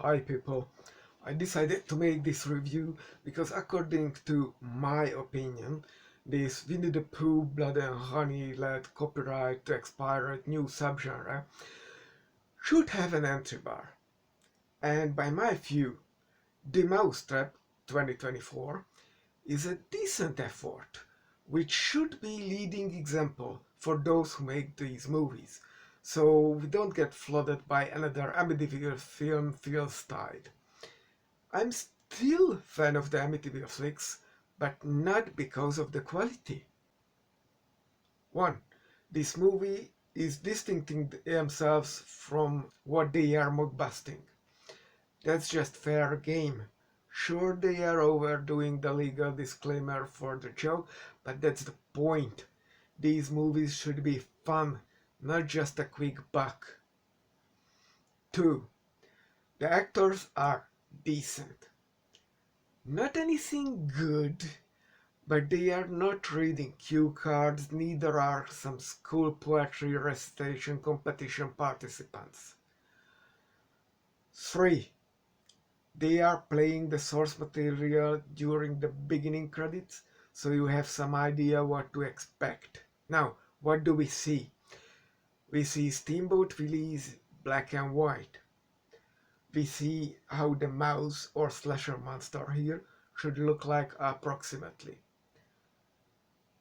Hi people, I decided to make this review because according to my opinion, this Winnie the Pooh Blood and Honey led copyright to expired new subgenre should have an entry bar. And by my view, The Mousetrap 2024 is a decent effort, which should be leading example for those who make these movies, so we don't get flooded by another Amityville film feels tied. I'm still a fan of the Amityville flicks, but not because of the quality. 1. This movie is distincting themselves from what they are mockbusting. That's just fair game. Sure, they are overdoing the legal disclaimer for the joke, but that's the point. These movies should be fun, not just a quick buck. 2. The actors are decent. Not anything good, but they are not reading cue cards, neither are some school poetry recitation competition participants. 3. They are playing the source material during the beginning credits, so you have some idea what to expect. Now, what do we see? We see Steamboat Willie's black and white. We see how the mouse or slasher monster here should look like approximately.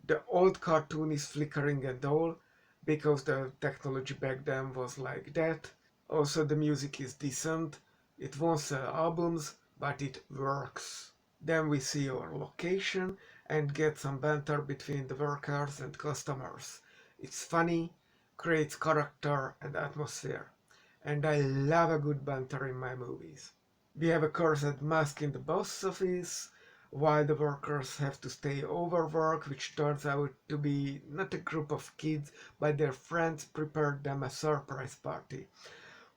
The old cartoon is flickering and all, because the technology back then was like that. Also the music is decent, it won't sell albums, but it works. Then we see our location and get some banter between the workers and customers. It's funny, creates character and atmosphere. And I love a good banter in my movies. We have a cursed mask in the boss office, while the workers have to stay overworked, which turns out to be not a group of kids, but their friends prepared them a surprise party.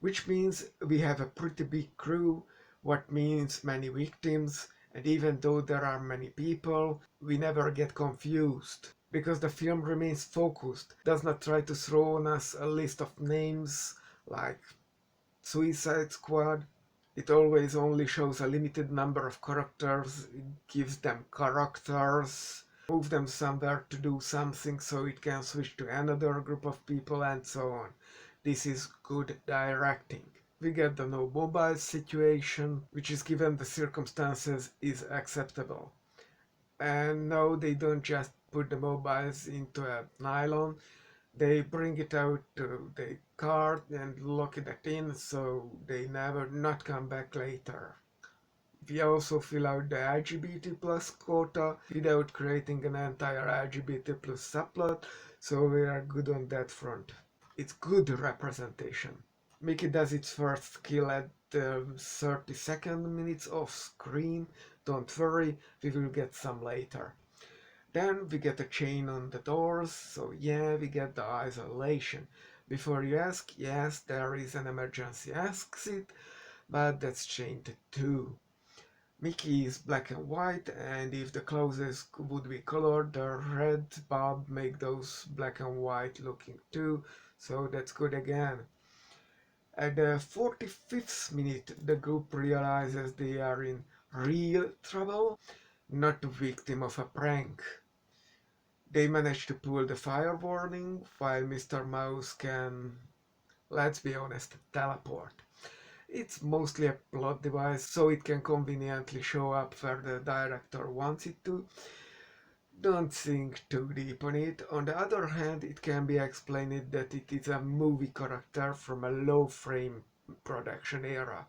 Which means we have a pretty big crew, what means many victims, and even though there are many people, we never get confused. Because the film remains focused, does not try to throw on us a list of names like Suicide Squad. It always only shows a limited number of characters, it gives them characters, move them somewhere to do something so it can switch to another group of people and so on. This is good directing. We get the no mobile situation, which is given the circumstances is acceptable. And no, they don't just put the mobiles into a nylon, they bring it out to the car and lock it in so they never not come back later. We also fill out the LGBT plus quota without creating an entire LGBT plus subplot, so we are good on that front. It's good representation. Mickey does its first kill at the 32nd minutes off screen. Don't worry, we will get some later. Then we get a chain on the doors, so yeah, we get the isolation. Before you ask, yes, there is an emergency exit, but that's chained too. Mickey is black and white, and if the clothes would be colored, the red bulb make those black and white looking too, so that's good again. At the 45th minute, the group realizes they are in real trouble, not the victim of a prank. They manage to pull the fire warning, while Mr. Mouse can, let's be honest, teleport. It's mostly a plot device, so it can conveniently show up where the director wants it to. Don't think too deep on it. On the other hand, it can be explained that it is a movie character from a low frame production era,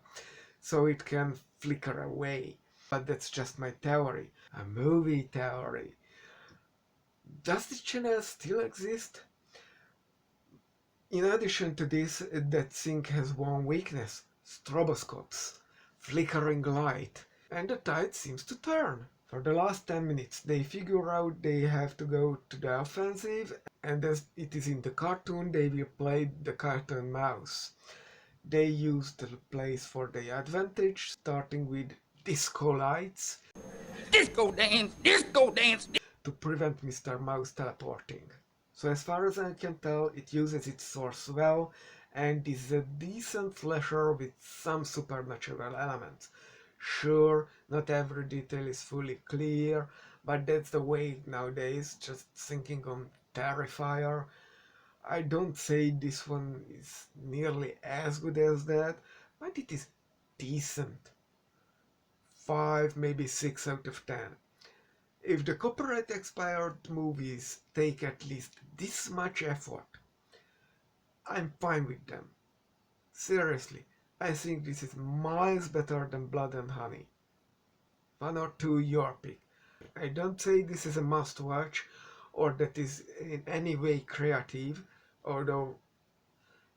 so it can flicker away. But that's just my theory, a movie theory. Does this channel still exist? In addition to this, that thing has one weakness: stroboscopes, flickering light, and the tide seems to turn. For the last 10 minutes they figure out they have to go to the offensive, and as it is in the cartoon they will play the cartoon mouse. They use the place for their advantage, starting with disco lights, disco dance, to prevent Mr. Mouse teleporting. So as far as I can tell, it uses its source well, and is a decent slasher with some supernatural elements. Sure, not every detail is fully clear, but that's the way nowadays, just thinking on Terrifier. I don't say this one is nearly as good as that, but it is decent. 5, maybe 6 out of 10. If the copyright expired movies take at least this much effort, I'm fine with them. Seriously, I think this is miles better than Blood and Honey. One or two, your pick. I don't say this is a must watch or that is in any way creative, although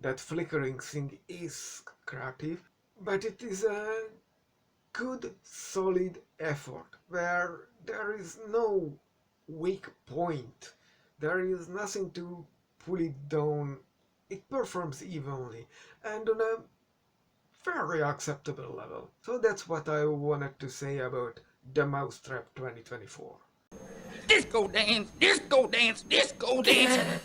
that flickering thing is creative, but it is a good, solid effort where there is no weak point. There is nothing to pull it down. It performs evenly and on a very acceptable level. So that's what I wanted to say about The Mousetrap 2024. Disco dance, disco dance, disco dance.